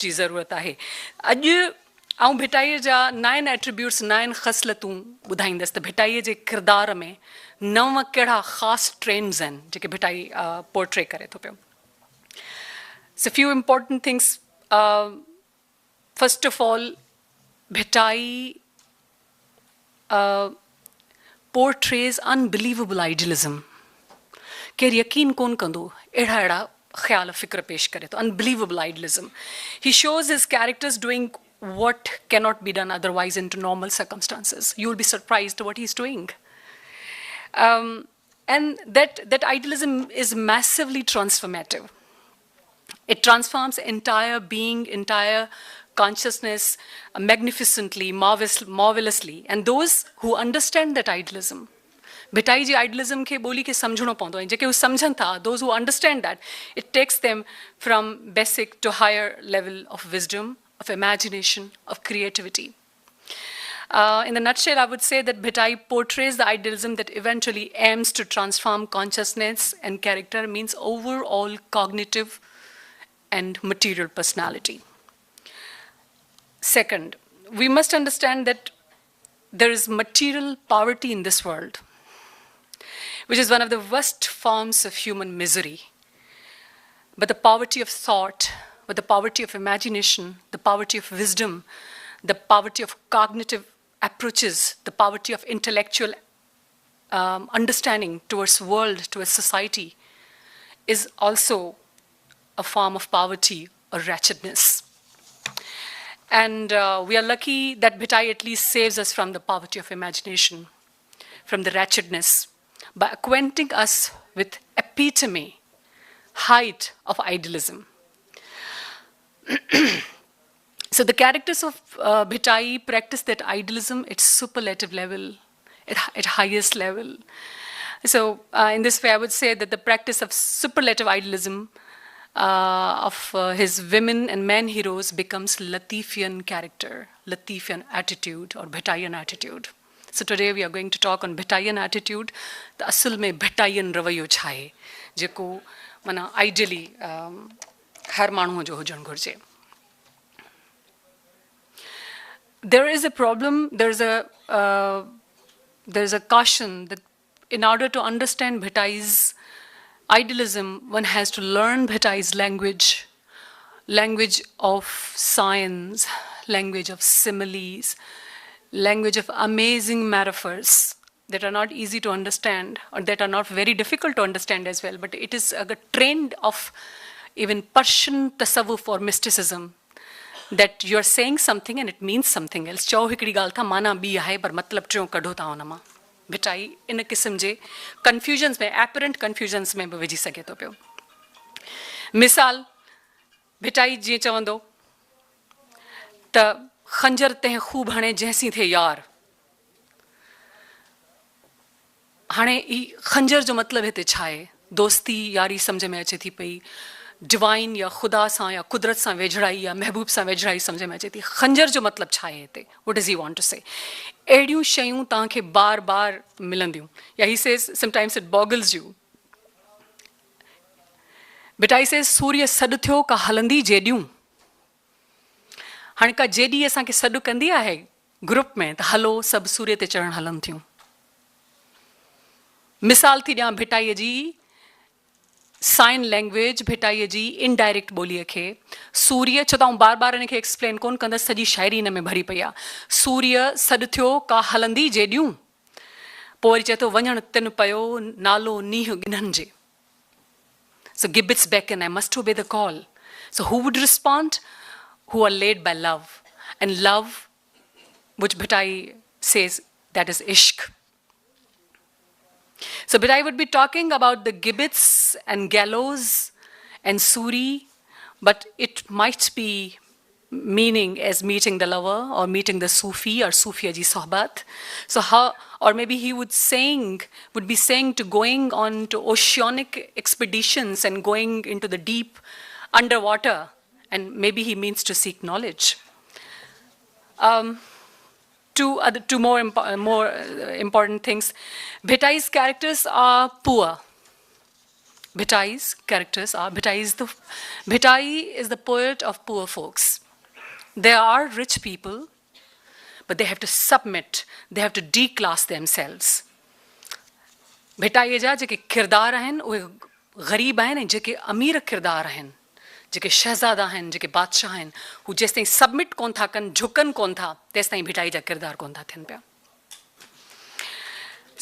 जी ज़रूरत आहे। अॼु आउं भिटाईअ जा 9 एट्रीब्यूट्स 9 ख़सलतूं ॿुधाईंदसि त भिटाईअ जे किरदार में 9 कहिड़ा ख़ासि ट्रेंड्स आहिनि जेके भिटाई पोर्ट्रे करे थो पियो। So few important things. First of all, Bhitai portrays unbelievable idealism. केर यकीन कोन कंदो अहिड़ा अहिड़ा ख़्याल फ़िक्र पेश करे थो, unbelievable idealism. He shows his characters doing what cannot be done otherwise into normal circumstances. You will be surprised what he's doing. And that idealism is massively transformative. It transforms entire being, entire consciousness magnificently, marvelously. And those who understand that idealism, Bhittai ji idealism खे ॿोली खे सम्झणो पवंदो आहे, जेके हू सम्झनि था, those who understand that, it takes them from basic to higher level of wisdom, of imagination, of creativity. In the nutshell, I would say that Bhitai portrays the idealism that eventually aims to transform consciousness and character, means overall cognitive and material personality. Second, we must understand that there is material poverty in this world, which is one of the worst forms of human misery. But the poverty of thought, but the poverty of imagination, the poverty of wisdom, the poverty of cognitive approaches, the poverty of intellectual understanding towards world, towards society, is also a form of poverty or wretchedness. And we are lucky that Bhitai at least saves us from the poverty of imagination, from the wretchedness, by acquainting us with epitome, height of idealism. So the characters of Bhitai practice that idealism at superlative level, at highest level. So in this way, I would say that the practice of superlative idealism of his women and men heroes becomes Latifian character, Latifian attitude, or Bhitaian attitude. So today we are going to talk on Bhitaian attitude. The asul में Bhitaian रवैयो छा आहे, जेको माना ideally हर माण्हू जो हुजणु घुर्जे. There is a problem, there's a caution that in order to understand Bhitai's idealism, one has to learn Bhitai's language, language of science, language of similes, language of amazing metaphors that are not easy to understand, or that are not very difficult to understand as well, but it is a trend of even Persian tasawwuf or mysticism, that you are saying something and it means something else. चओ हिकिड़ी ॻाल्हि था माना ॿी आहे पर मतिलबु टियों कढो था हुन मां. भिटाई इन क़िस्म जे कंफ्यूजन्स में, एपरेंट कंफ्यूजन्स में बि विझी सघे थो पियो. मिसाल, भिटाई जीअं चवंदो त खंजर तंहिं खूब हणे जंहिंसी थिए यार. हाणे ही खंजर जो मतिलबु हिते छा आहे? दोस्ती यारी सम्झ में अचे थी पई, डिवाइन या ख़ुदा सां या कुदरत सां वेझड़ाई या महबूब सां वेझड़ाई सम्झ में अचे थी. खंजर जो मतिलबु छा आहे हिते? What is he want to say? अहिड़ियूं शयूं तव्हांखे बार बार मिलंदियूं. या he says sometimes it boggles you. Bhittai says सूर्य सॾु थियो का हलंदी जेॾियूं. हाणे का जेॾी असांखे सॾु कंदी आहे ग्रुप में त हलो सभु सूर्य ते चढ़णु हलनि थियूं. मिसाल थी ॾियां भिटाईअ जी साइन लैंग्वेज, भिटाईअ जी इनडायरेक्ट ॿोलीअ खे. सूर्य, छो त आउं बार बार हिनखे एक्सप्लेन कोन कंदसि, सॼी शाइरी हिन में भरी पई आहे. सूर्य सॾु थियो का हलंदी जेॾियूं, पोइ वरी चए थो वञणु तिन पियो नालो नींहुं गिन्हनि जे. So gibbets beckon, I must obey the call. So who would respond? Who are led by love. And love, which Bhitai says, that is ishq. So Bhitai would be talking about the gibbets and gallows and suri, but it might be meaning as meeting the lover or meeting the Sufi or Sufiya ji sohbat. So how, or maybe he would be saying to going on to oceanic expeditions and going into the deep underwater, and maybe he means to seek knowledge. Two more important things. Bhitai's characters are poor. Bhitai's characters are Bhitai is the poet of poor folks. They are rich people, but they have to submit, they have to declass themselves. Bhitai जा जेके किरदार आहिनि उहे ग़रीब आहिनि ऐं जेके अमीर किरदार आहिनि जेके शहज़ादा आहिनि जेके बादशाह आहिनि हू जेसिताईं सबमिट कोन था कनि झुकनि कोन था तेसिताईं भिटाई जा किरदार कोन था थियनि पिया